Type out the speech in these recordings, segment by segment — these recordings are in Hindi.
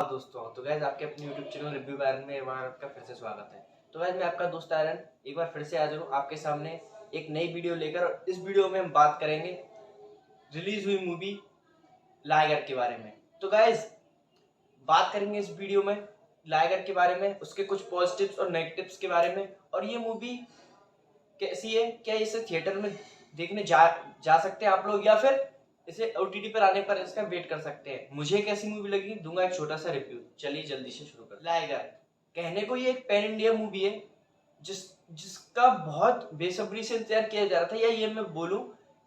दोस्तों, तो गाइस आपके अपने YouTube चैनल रिव्यू बैरन में एक बार आपका फिर से स्वागत है। तो गाइस मैं आपका दोस्त आयरन एक बार फिर से हाजिर हूँ आपके सामने एक नई वीडियो लेकर। और इस वीडियो में हम बात करेंगे रिलीज हुई मूवी लाइगर के बारे में। तो गाइस बात करेंगे इस वीडियो में लाइगर के बारे में, उसके कुछ पॉजिटिव्स और नेगेटिव्स के बारे में, और ये मूवी कैसी है, क्या इसे थिएटर में देखने जा सकते हैं आप लोग, या फिर इसे ओटीटी पर आने पर इसका वेट कर सकते हैं। मुझे कैसी मूवी लगी, दूंगा एक छोटा सा रिव्यू। चलिए जल्दी से शुरू कर। लाइगर कहने को ये एक पैन इंडिया मूवी है जिसका बहुत बेसब्री से इंतजार किया जा रहा था, या ये मैं बोलूं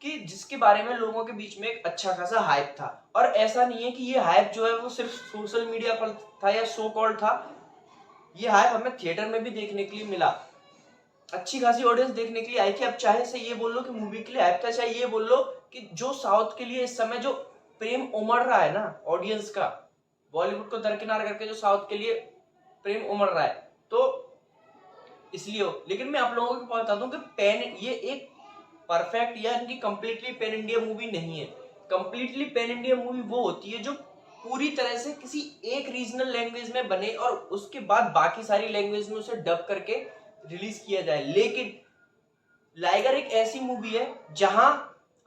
कि जिसके बारे में लोगों के बीच में एक अच्छा खासा हाइप था। और ऐसा नहीं है कि ये हाइप जो है वो सिर्फ सोशल मीडिया पर था या सो कॉल्ड था, ये हाइप हमें थिएटर में भी देखने के लिए मिला। अच्छी खासी ऑडियंस देखने के लिए आई थी। अब चाहे से ये बोल लो कि मूवी के लिए हाइप था, चाहे ये बोल लो कि जो साउथ के लिए इस समय जो प्रेम उमड़ रहा है ना ऑडियंस का, बॉलीवुड को दरकिनार करके जो साउथ के लिए प्रेम उमड़ रहा है, तो इसलिए हो। लेकिन मैं आप लोगों को बता दूं कि ये एक परफेक्ट या इनकी कंप्लीटली पैन इंडिया मूवी नहीं है। कंप्लीटली पैन इंडिया मूवी वो होती है जो पूरी तरह से किसी एक रीजनल लैंग्वेज में बने और उसके बाद बाकी सारी लैंग्वेज में उसे डब करके रिलीज किया जाए। लेकिन लाइगर एक ऐसी मूवी है जहां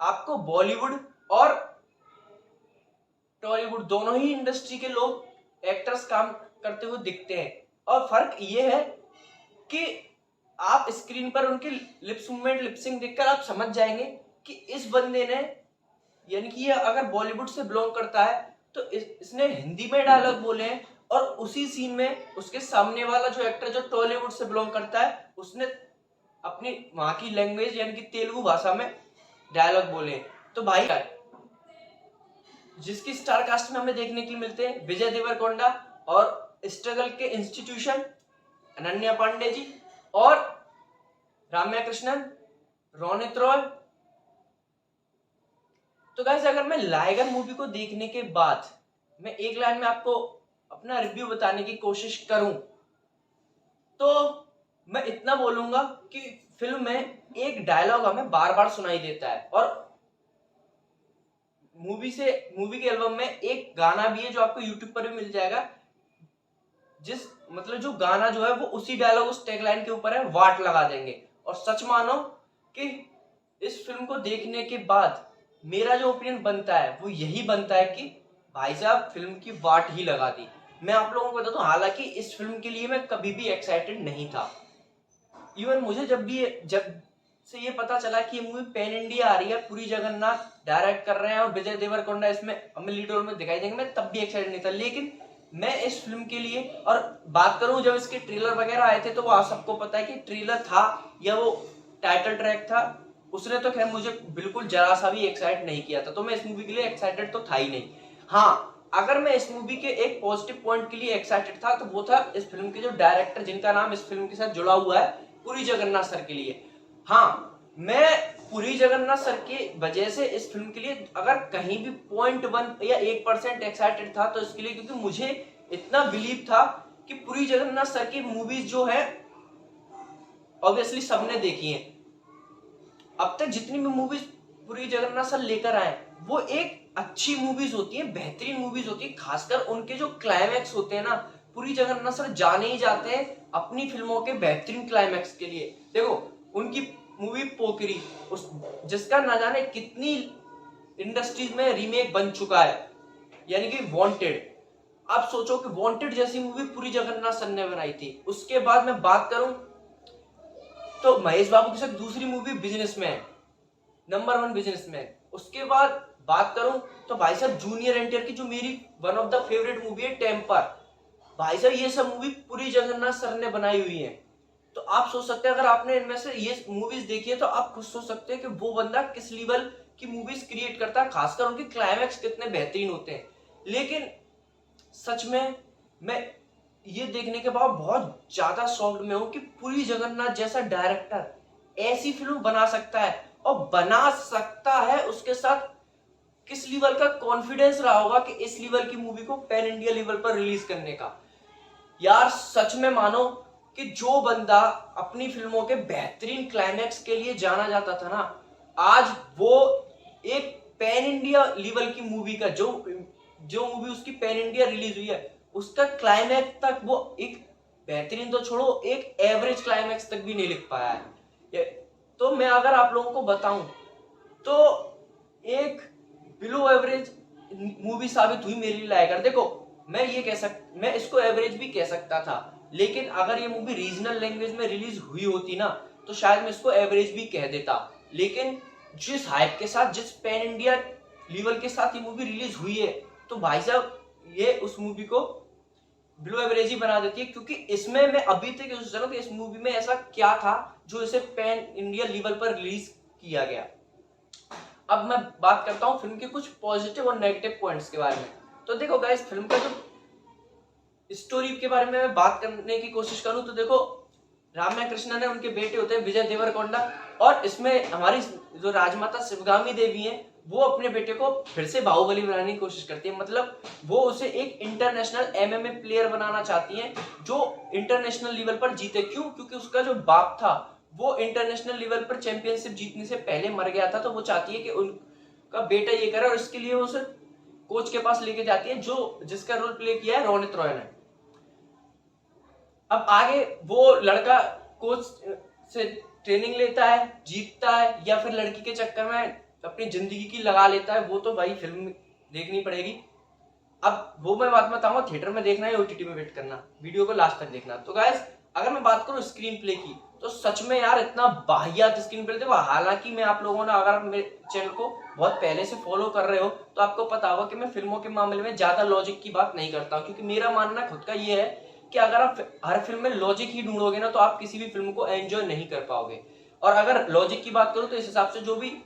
आपको बॉलीवुड और टॉलीवुड दोनों ही इंडस्ट्री के लोग एक्टर्स काम करते हुए दिखते हैं। और फर्क ये है कि आप स्क्रीन पर उनके लिप्स मूवमेंट, लिपसिंग देखकर आप समझ जाएंगे कि इस बंदे ने, यानी कि ये अगर बॉलीवुड से बिलोंग करता है तो इसने हिंदी में डायलॉग बोले हैं, और उसी सीन में उसके सामने वाला जो एक्टर जो टॉलीवुड से बिलोंग करता है उसने अपनी वहां की लैंग्वेज यानी कि तेलुगु भाषा में डायलॉग बोले। तो भाई जिसकी स्टार कास्ट में हमें देखने के लिए मिलते हैं विजय देवरकोंडा और स्ट्रगल के इंस्टीट्यूशन अनन्या पांडे जी और राम्या कृष्णन, रोनित रॉय। तो गाइस अगर मैं लाइगर मूवी को देखने के बाद मैं एक लाइन में आपको अपना रिव्यू बताने की कोशिश करूं तो मैं इतना बोलूंगा कि फिल्म में एक डायलॉग हमें बार बार सुनाई देता है, और मूवी के एल्बम में एक गाना भी है जो आपको यूट्यूब पर भी मिल जाएगा, जो गाना जो है वो उसी डायलॉग उस टैगलाइन के ऊपर है, वाट लगा देंगे। और सच मानो कि इस फिल्म को देखने के बाद मेरा जो ओपिनियन बनता है वो यही बनता है कि भाई साहब फिल्म की वाट ही लगा दी। मैं आप लोगों को बता दूं, हालांकि इस फिल्म के लिए मैं कभी भी एक्साइटेड नहीं था। इवन मुझे जब से ये पता चला कि ये मूवी पैन इंडिया आ रही है, पुरी जगन्नाथ डायरेक्ट कर रहे हैं और विजय देवरकोंडा इसमें हमें लीड रोल में दिखाई देंगे, मैं तब भी एक्साइटेड नहीं था। लेकिन मैं इस फिल्म के लिए, और बात करूं जब इसके ट्रेलर वगैरह आए थे तो वो आप सबको पता है कि ट्रेलर था या वो टाइटल ट्रैक था, उसने तो खैर मुझे बिल्कुल जरा सा भी एक्साइट नहीं किया था। तो मैं इस मूवी के लिए एक्साइटेड तो था ही नहीं। हाँ, अगर मैं इस मूवी के एक पॉजिटिव पॉइंट के लिए एक्साइटेड था तो वो था इस फिल्म के जो डायरेक्टर, जिनका नाम इस फिल्म के साथ जुड़ा हुआ है, पुरी जगन्नाथ सर के लिए। हाँ, मैं पुरी जगन्नाथ सर की वजह से इस फिल्म के लिए अगर कहीं भी 0.1 या 1% एक्साइटेड था तो इसके लिए, क्योंकि मुझे इतना बिलीव था कि पुरी जगन्नाथ सर की मूवीज जो है ऑब्वियसली सबने देखी है। अब तक जितनी भी मूवीज पुरी जगन्नाथ सर लेकर आए वो एक अच्छी मूवीज होती है, बेहतरीन मूवीज होती है। खासकर उनके जो क्लाइमैक्स होते हैं ना, पुरी जगन्नाथ सर जाने ही जाते हैं अपनी फिल्मों के बेहतरीन क्लाइमैक्स के लिए। देखो उनकी मूवी पोकरी, उस जिसका ना जाने कितनी इंडस्ट्रीज में रीमेक बन चुका है, यानी कि वांटेड। आप सोचो कि वांटेड जैसी मूवी पुरी जगन्नाथ सर ने बनाई थी। उसके बाद मैं बात करूं तो महेश बाबू के साथ दूसरी मूवी बिजनेसमैन, नंबर 1 बिजनेसमैन। उसके बाद बात करूं तो भाई साहब जूनियर एनटीआर की जो मेरी one of the favourite movie है टेम्पर, भाई साहब ये सब मूवी पुरी जगन्नाथ सर ने बनाई हुई है। तो आप सोच सकते हैं अगर आपने इनमें से ये मूवीज देखी है तो आप खुद सोच सकते हैं कि वो बंदा किस लेवल की मूवीज क्रिएट करता है, खासकर उनके क्लाइमैक्स कितने बेहतरीन होते हैं। लेकिन सच में मैं ये देखने के बाद बहुत ज्यादा शॉक्ड में हूं कि पुरी जगन्नाथ जैसा डायरेक्टर ऐसी फिल्म बना सकता है, और बना सकता है उसके साथ किस लेवल का कॉन्फिडेंस रहा होगा कि इस लेवल की मूवी को पैन इंडिया लेवल पर रिलीज करने का। यार सच में मानो कि जो बंदा अपनी फिल्मों के बेहतरीन क्लाइमैक्स के लिए जाना जाता था ना, आज वो एक पैन इंडिया लेवल की मूवी का जो मूवी उसकी पैन इंडिया रिलीज हुई है उसका क्लाइमैक्स तक वो एक बेहतरीन तो छोड़ो, एक एवरेज क्लाइमैक्स तक भी नहीं लिख पाया है। तो मैं अगर आप लोगों को बताऊं तो एक बिलो एवरेज मूवी साबित हुई मेरे लिए लायकर। देखो मैं इसको एवरेज भी कह सकता था, लेकिन अगर ये मूवी रीजनल लैंग्वेज में रिलीज हुई होती ना तो शायद मैं इसको एवरेज भी कह देता। लेकिन जिस हाइप के साथ, जिस पैन इंडिया लेवल के साथ ये मूवी रिलीज हुई है, तो भाई साहब ये उस मूवी को बिलो एवरेज ही बना देती है। क्योंकि इसमें मैं अभी तक सोच रहा हूँ कि इस मूवी में ऐसा क्या था जो इसे पैन इंडिया लेवल पर रिलीज किया गया। अब मैं बात करता हूँ फिल्म के कुछ पॉजिटिव और नेगेटिव पॉइंट्स के बारे में। तो देखो गाइस, फिल्म का जो स्टोरी के बारे में मैं बात करने की कोशिश करूं तो देखो, राम्या कृष्णन ने उनके बेटे होते हैं विजय देवरकोंडा, और इसमें हमारी जो राजमाता शिवगामी देवी हैं वो अपने बेटे को फिर से बाहुबली बनाने की कोशिश करती है। मतलब वो उसे एक इंटरनेशनल एमएमए प्लेयर बनाना चाहती हैं जो इंटरनेशनल लेवल पर जीते। क्यों? क्योंकि उसका जो बाप था वो इंटरनेशनल लेवल पर चैंपियनशिप जीतने से पहले मर गया था, तो वो चाहती है कि उनका बेटा ये करे, और इसके लिए वो उसे कोच के पास लेके जाती है जो जिसका रोल प्ले किया है रोनित रॉय ने। अब आगे वो लड़का कोच से ट्रेनिंग लेता है, जीतता है, या फिर लड़की के चक्कर में अपनी जिंदगी की लगा लेता है, वो तो भाई फिल्म देखनी पड़ेगी। अब वो मैं बात बताऊंगा, थिएटर में देखना है ओटीटी में वेट करना, वीडियो को लास्ट तक देखना। तो गाइस, अगर मैं बात करूं स्क्रीन प्ले की, तो सच में यार इतना बाहियात स्क्रीन प्ले देखो। हालांकि मैं आप लोगों ने, अगर मेरे चैनल को बहुत पहले से फॉलो कर रहे हो तो आपको पता होगा कि मैं फिल्मों के मामले में ज्यादा लॉजिक की बात नहीं करता हूं, क्योंकि मेरा मानना खुद का ये है कि अगर आप हर फिल्म में लॉजिक ही ढूंढोगे ना तो आप किसी भी फिल्म को एंजॉय नहीं कर पाओगे। और अगर लॉजिक की बात करूं तो इस हिसाब से जो भी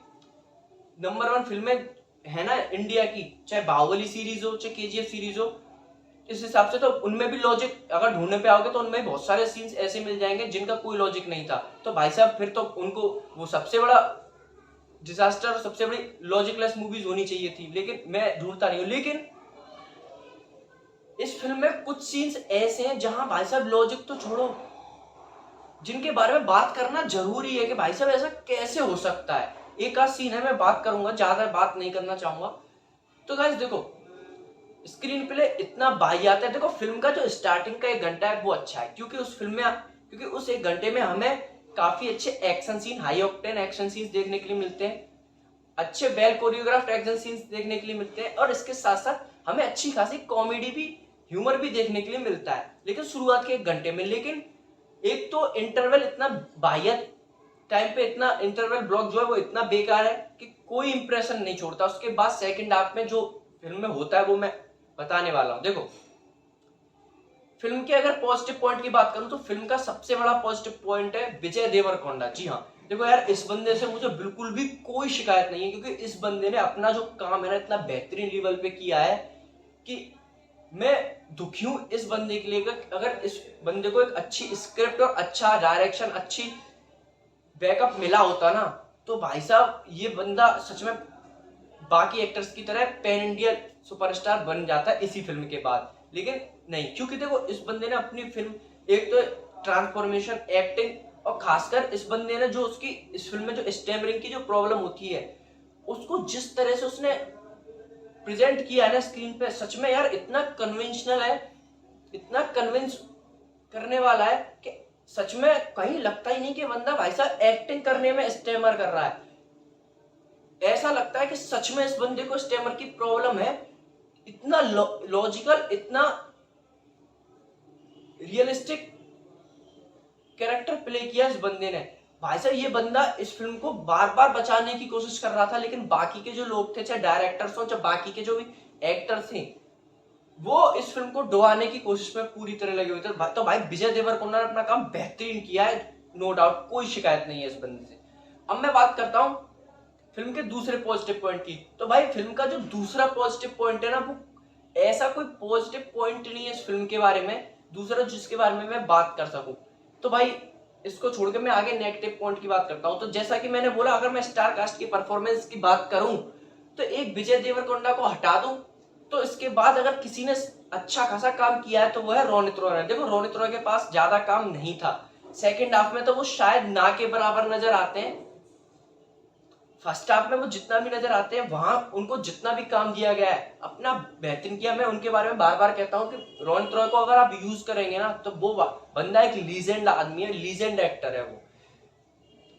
नंबर 1 फिल्में है ना इंडिया की, चाहे बाहुबली सीरीज हो चाहे केजीएफ सीरीज हो, इस हिसाब से तो उनमें भी लॉजिक अगर ढूंढने पे आओगे तो उनमें बहुत सारे सीन्स ऐसे मिल जाएंगे जिनका कोई लॉजिक नहीं था। तो भाई साहब फिर तो उनको वो सबसे बड़ा डिजास्टर और सबसे बड़ी लॉजिकलेस मूवीज होनी चाहिए थी, लेकिन मैं ढूंढता नहीं हूं। लेकिन इस फिल्म में कुछ सीन्स ऐसे हैं जहां भाई साहब लॉजिक तो छोड़ो, जिनके बारे में बात करना जरूरी है कि भाई साहब ऐसा कैसे हो सकता है। एक आध सीन है, मैं बात करूंगा, ज्यादा बात नहीं करना चाहूंगा। तो गाइस देखो, स्क्रीन प्ले इतना बाहियात है। देखो, फिल्म का जो स्टार्टिंग का 1 घंटा है वो अच्छा है, क्योंकि उस 1 घंटे में हमें काफी अच्छे action scene, high octane action scenes देखने के लिए मिलते हैं, अच्छे वेल कोरियोग्राफ्ड एक्शन सीन्स देखने के लिए मिलते हैं, और इसके साथ साथ हमें अच्छी खासी कॉमेडी भी, ह्यूमर भी देखने के लिए मिलता है, लेकिन शुरुआत के 1 घंटे में। लेकिन एक तो इंटरवल इतना बाहियात टाइम पे, इतना इंटरवल ब्लॉक जो है वो इतना बेकार है कि कोई इंप्रेशन नहीं छोड़ता। उसके बाद सेकंड हाफ में जो फिल्म में होता है वो मैं बताने वाला हूं। देखो, फिल्म के अगर पॉजिटिव पॉइंट की बात करूं तो फिल्म का सबसे बड़ा पॉजिटिव पॉइंट है विजय देवरकोंडा। जी हाँ, देखो यार, इस बंदे से मुझे बिल्कुल भी कोई शिकायत नहीं है, क्योंकि इस बंदे ने अपना जो काम है ना इतना बेहतरीन लेवल पे किया है कि मैं दुखी हूं इस बंदे के लिए। अगर इस बंदे को एक अच्छी स्क्रिप्ट और अच्छा डायरेक्शन, अच्छी बैकअप मिला होता ना, तो भाई साहब ये बंदा सच में बाकी एक्टर्स की तरह पैन इंडिया सुपरस्टार बन जाता है इसी फिल्म के बाद। लेकिन नहीं, क्योंकि देखो इस बंदे ने अपनी फिल्म, एक तो ट्रांसफॉर्मेशन, एक्टिंग, और खासकर इस बंदे ने जो उसकी इस फिल्म में जो स्टैमरिंग की जो प्रॉब्लम होती है उसको जिस तरह से उसने प्रेजेंट किया है ना स्क्रीन पे, सच में यार इतना कन्वेंशनल है, इतना कन्विंस करने वाला है कि सच में कहीं लगता ही नहीं कि बंदा भाई साहब एक्टिंग करने में स्टैमर कर रहा है। ऐसा लगता है कि सच में इस बंदे को स्टैमर की प्रॉब्लम है। इतना लॉजिकल, इतना रियलिस्टिक कैरेक्टर प्ले किया इस बंदे ने। भाई साहब ये बंदा इस फिल्म को बार बार बचाने की कोशिश कर रहा था, लेकिन बाकी के जो लोग थे, चाहे डायरेक्टर्स हो चाहे बाकी के जो भी एक्टर्स थे, वो इस फिल्म को डुबाने की कोशिश में पूरी तरह लगे हुए थे। तो भाई विजय देवरकोंडा ने अपना काम बेहतरीन किया है, नो डाउट, कोई शिकायत नहीं है इस बंदे से। अब मैं बात करता हूं फिल्म के दूसरे पॉजिटिव पॉइंट की। तो भाई फिल्म का जो दूसरा पॉजिटिव पॉइंट है ना, वो ऐसा कोई पॉजिटिव पॉइंट नहीं है इस फिल्म के बारे में दूसरा जिसके बारे में मैं बात कर सकूं। तो भाई इसको छोड़ के मैं आगे नेगेटिव पॉइंट की बात करता हूं। तो जैसा कि मैंने बोला, अगर मैं स्टार कास्ट की परफॉर्मेंस की बात करूं तो एक विजय देवरकोंडा को हटा दूं तो इसके बाद अगर किसी ने अच्छा खासा काम किया है तो वो है रोनित रॉय। देखो, रोनित रॉय के पास ज्यादा काम नहीं था, सेकेंड हाफ में तो वो शायद ना के बराबर नजर आते हैं। फर्स्ट हाफ में वो जितना भी नजर आते हैं, वहां उनको जितना भी काम दिया गया है अपना बेहतरीन किया। मैं उनके बारे में बार बार कहता हूँ कि रोहित रॉय को अगर आप यूज करेंगे ना, तो वो बंदा एक लीजेंड आदमी है, लीजेंड एक्टर है वो।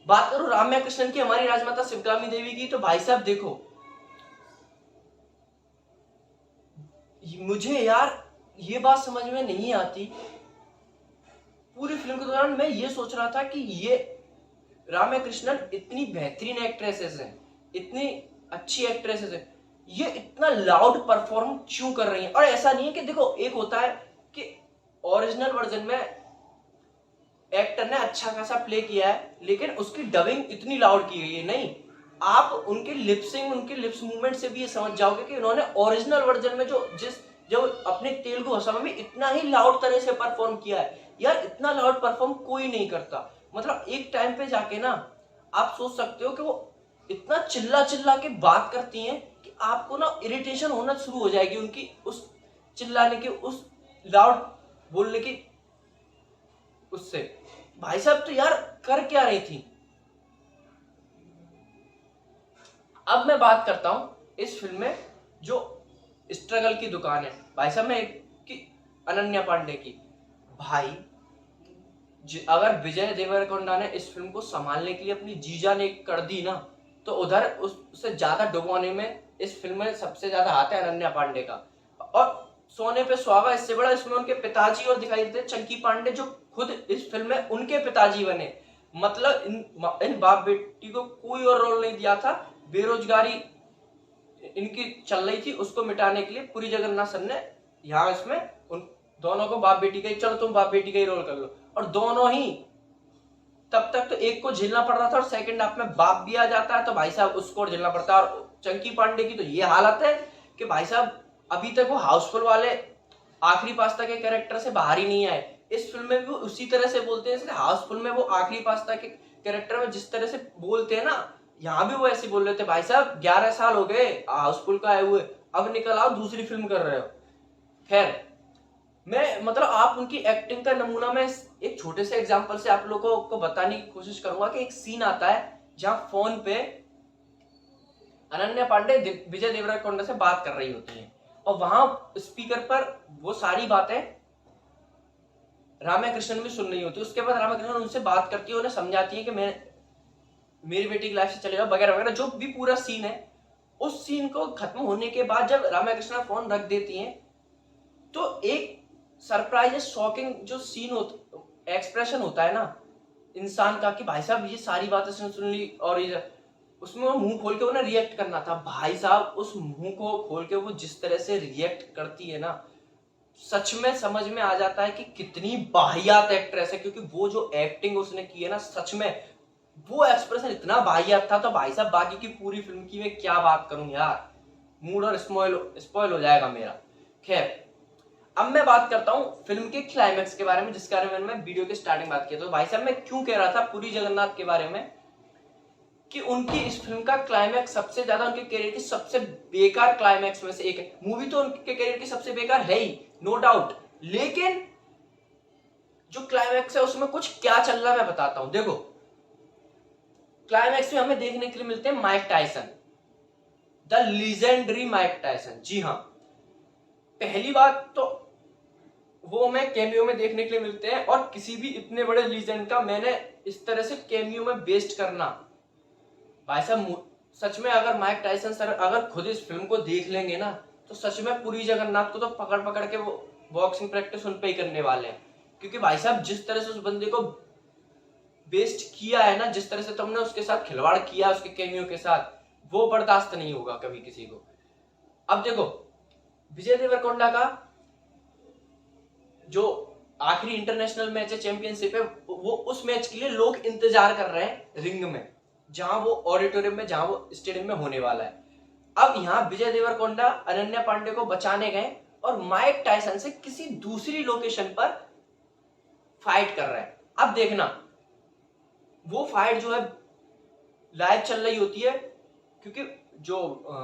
बात करूं राम्या कृष्णन की, हमारी राजमाता शिवगामी देवी की, तो भाई साहब देखो, मुझे यार ये बात समझ में नहीं आती। पूरी फिल्म के दौरान मैं ये सोच रहा था कि ये राम्या कृष्णन इतनी बेहतरीन एक्ट्रेसेस हैं, इतनी अच्छी एक्ट्रेसेस हैं, ये इतना लाउड परफॉर्म क्यों कर रही हैं। और ऐसा नहीं है कि देखो, एक होता है कि ओरिजिनल वर्जन में एक्टर ने अच्छा खासा प्ले किया है लेकिन उसकी डबिंग इतनी लाउड की गई है, नहीं, आप उनके लिपसिंग, उनके लिप्स मूवमेंट से भी ये समझ जाओगे कि उन्होंने ओरिजिनल वर्जन में जो अपने तेलुगु भाषा में भी इतना ही लाउड तरह से परफॉर्म किया है। यार इतना लाउड परफॉर्म कोई नहीं करता। मतलब एक टाइम पे जाके ना आप सोच सकते हो कि वो इतना चिल्ला चिल्ला के बात करती हैं कि आपको ना इरिटेशन होना शुरू हो जाएगी उनकी उस चिल्लाने की, उस लाउड बोलने की उससे। भाई साहब तो यार कर क्या रही थी। अब मैं बात करता हूं इस फिल्म में जो स्ट्रगल की दुकान है, भाई साहब मैं की अनन्या पांडे की। भाई अगर विजय देवरकोंडा ने इस फिल्म को संभालने के लिए अपनी जीजा ने कर दी ना, तो उधर उससे ज्यादा डुबोने में इस फिल्म में सबसे ज्यादा हाथ है अनन्या पांडे का। और सोने पे सुहागा, इससे बड़ा इसमें उनके पिताजी और दिखाई देते चंकी पांडे, जो खुद इस फिल्म में उनके पिताजी बने। मतलब इन बाप बेटी को कोई और रोल नहीं दिया था। बेरोजगारी इनकी चल रही थी, उसको मिटाने के लिए पुरी जगन्नाथ सर ने यहाँ इसमें उन दोनों को बाप बेटी का ही, चलो तुम बाप बेटी का ही रोल कर लो। और दोनों ही तब तक तो एक को झेलना पड़ रहा था और सेकंड हाफ में बाप भी आ जाता है तो भाई साहब उसको झेलना पड़ता है। और चंकी पांडे की तो ये हालत है कि भाई साहब अभी तक वो हाउसफुल वाले आखिरी पास्ता के कैरेक्टर से बाहर ही नहीं आए। इस फिल्म में भी वो उसी तरह से बोलते हैं जैसे हाउसफुल में वो आखिरी पास्ता के कैरेक्टर में जिस तरह से बोलते हैं ना, यहाँ भी वो ऐसे बोल रहे थे। भाई साहब 11 साल हो गए हाउसफुल का आए हुए, अब निकल आओ दूसरी फिल्म कर रहे हो। खैर, मैं मतलब आप उनकी एक्टिंग का नमूना मैं एक छोटे से एग्जांपल से आप लोगों को बताने की कोशिश करूंगा कि एक सीन आता है जहां फोन पे अनन्या पांडे विजय देवरकोंडा से बात कर रही होती है और वहां स्पीकर पर वो सारी बातें राम्या कृष्णन भी सुन रही होती है। उसके बाद राम्या कृष्णन उनसे बात करती है, उन्हें समझाती है कि मैं मेरी बेटी की लाइफ से चले जाओ वगैरह वगैरह, जो भी पूरा सीन है। उस सीन को खत्म होने के बाद जब राम्या कृष्णन फोन रख देती हैं तो एक सरप्राइज शॉकिंग जो सीन होता, एक्सप्रेशन होता है ना इंसान का कि भाई साहब ये सारी बातें सुन ली और ये उसमें वो मुंह खोल के उन्हें रिएक्ट करना था। भाई साहब उस मुंह को खोल के वो जिस तरह से रिएक्ट करती है ना, सच में समझ में आ जाता है कि कितनी बाहियात एक्ट्रेस है। क्योंकि वो जो एक्टिंग उसने की है ना, सच में वो एक्सप्रेशन इतना बाहियात था। तो भाई साहब बाकी की पूरी फिल्म की मैं क्या बात करूं यार, मूड और स्पॉइल हो जाएगा मेरा। खैर, अब मैं बात करता हूं फिल्म के क्लाइमैक्स के बारे में, जिसके बारे में मैं वीडियो के स्टार्टिंग बात की। तो भाई साहब मैं क्यों कह रहा था पुरी जगन्नाथ के बारे में कि उनकी इस फिल्म का क्लाइमैक्स सबसे ज्यादा उनके करियर की सबसे बेकार क्लाइमैक्स में से एक है। मूवी तो उनके करियर की सबसे बेकार है ही, नो डाउट, लेकिन जो क्लाइमैक्स है उसमें कुछ क्या चल रहा है मैं बताता हूं। देखो, क्लाइमैक्स में हमें देखने के लिए मिलते हैं Mike Tyson, the legendary Mike Tyson. जी हाँ, पहली बात तो वो हमें कैमियो में देखने के लिए मिलते हैं और किसी भी इतने बड़े लीजेंड का मैंने इस तरह से कैमियो में बेस्ट करना, भाई साहब सच में अगर माइक टायसन सर अगर खुद इस फिल्म को देख लेंगे ना तो सच में पुरी जगन्नाथ को तो पकड़ पकड़ के वो बॉक्सिंग प्रैक्टिस उन पे ही करने वाले हैं। क्योंकि भाई साहब जिस तरह से उस बंदे को बेस्ट किया है ना, जिस तरह से तुमने उसके साथ खिलवाड़ किया उसके कैमियो के साथ, वो बर्दाश्त नहीं होगा कभी किसी को। अब देखो, विजय देवरकोंडा का जो आखिरी इंटरनेशनल मैच है, चैंपियनशिप है, वो उस मैच के लिए लोग इंतजार कर रहे हैं रिंग में, जहां वो ऑडिटोरियम में, जहां वो स्टेडियम में होने वाला है। अब यहाँ विजय देवरकोंडा अनन्या पांडे को बचाने गए और माइक टायसन से किसी दूसरी लोकेशन पर फाइट कर रहे हैं। अब देखना, वो फाइट जो है लाइव चल रही होती है, क्योंकि जो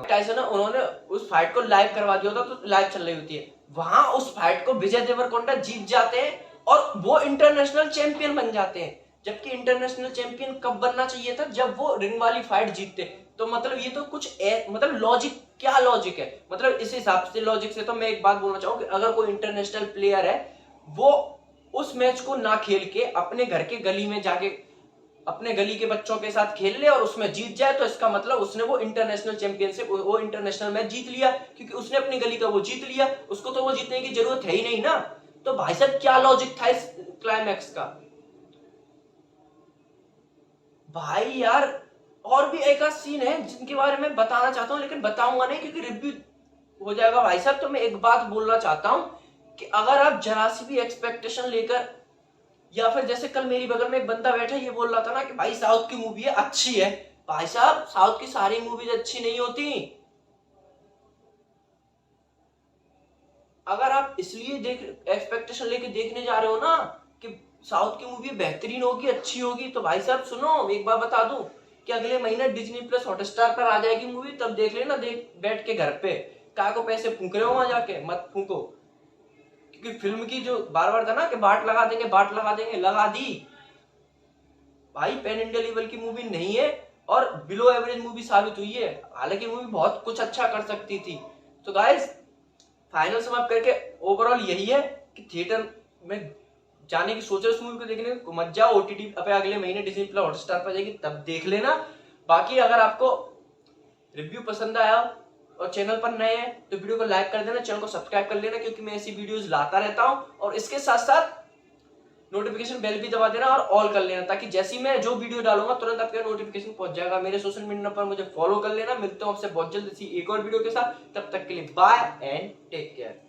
टायसन है उन्होंने उस फाइट को लाइव करवा दिया होता, तो लाइव चल रही होती है। वहां उस फाइट को विजय देवरकोंडा जीत जाते हैं और वो इंटरनेशनल चैंपियन बन जाते हैं। जबकि इंटरनेशनल चैंपियन कब बनना चाहिए था, जब वो रिंग वाली फाइट जीतते। तो मतलब ये तो कुछ मतलब लॉजिक, क्या लॉजिक है? मतलब इस हिसाब से लॉजिक से तो मैं एक बात बोलना चाहूँ कि अगर कोई इंटरनेशनल प्लेयर है, वो उस मैच को ना खेल के अपने घर के गली में जाके अपने गली के बच्चों के साथ खेल ले और उसमें जीत जाए, तो इसका मतलब उसने वो इंटरनेशनल चैंपियनशिप, वो इंटरनेशनल मैच जीत लिया, क्योंकि उसने अपनी गली का वो जीत लिया, उसको तो वो जीतने की जरूरत है ही नहीं ना। तो भाई साहब क्या लॉजिक था इस क्लाइमैक्स का? भाई यार, और भी एक आध सीन है जिनके बारे में बताना चाहता हूँ, लेकिन बताऊंगा नहीं क्योंकि रिव्यू हो जाएगा भाई साहब। तो मैं एक बात बोलना चाहता हूँ कि अगर आप जरा सी भी एक्सपेक्टेशन लेकर, या फिर जैसे कल मेरी बगल में एक बंदा बैठा ये बोल रहा था ना कि भाई साउथ की मूवी है अच्छी है, भाई साहब साउथ की सारी मूवीज अच्छी नहीं होती। अगर आप इसलिए देख एक्सपेक्टेशन लेके देखने जा रहे हो ना कि साउथ की मूवी बेहतरीन होगी, अच्छी होगी, तो भाई साहब सुनो, एक बार बता दूं कि अगले महीने डिज्नी प्लस हॉटस्टार पर आ जाएगी मूवी, तब देख लेना, देख बैठ के घर पे। का को पैसे फूक रहे हो वहां जाके, मत फूको। क्योंकि फिल्म की जो बार बार था ना कि बाट लगा देंगे, बाट लगा देंगे, लगा दी भाई। पैन इंडिया लेवल की मूवी नहीं है और बिलो एवरेज मूवी साबित हुई है, हालांकि मूवी बहुत कुछ अच्छा कर सकती थी। तो गाइस, फाइनल समाप्त करके ओवरऑल यही है कि थिएटर में जाने की सोचे उस मूवी को देखने को मत जाओ, ओटीटी पे अगले महीने डिज्नी प्लस हॉटस्टार पर जाएगी, तब देख लेना। बाकी अगर आपको रिव्यू पसंद आया और चैनल पर नए हैं तो वीडियो को लाइक कर देना, चैनल को सब्सक्राइब कर लेना, क्योंकि मैं ऐसी वीडियोस लाता रहता हूं। और इसके साथ साथ नोटिफिकेशन बेल भी दबा देना और ऑल कर लेना, ताकि जैसी मैं जो वीडियो डालूंगा तुरंत आपके नोटिफिकेशन पहुंच जाएगा। मेरे सोशल मीडिया पर मुझे फॉलो कर लेना। मिलता हूं आपसे बहुत जल्द इसी एक और वीडियो के साथ, तब तक के लिए बाय एंड टेक केयर।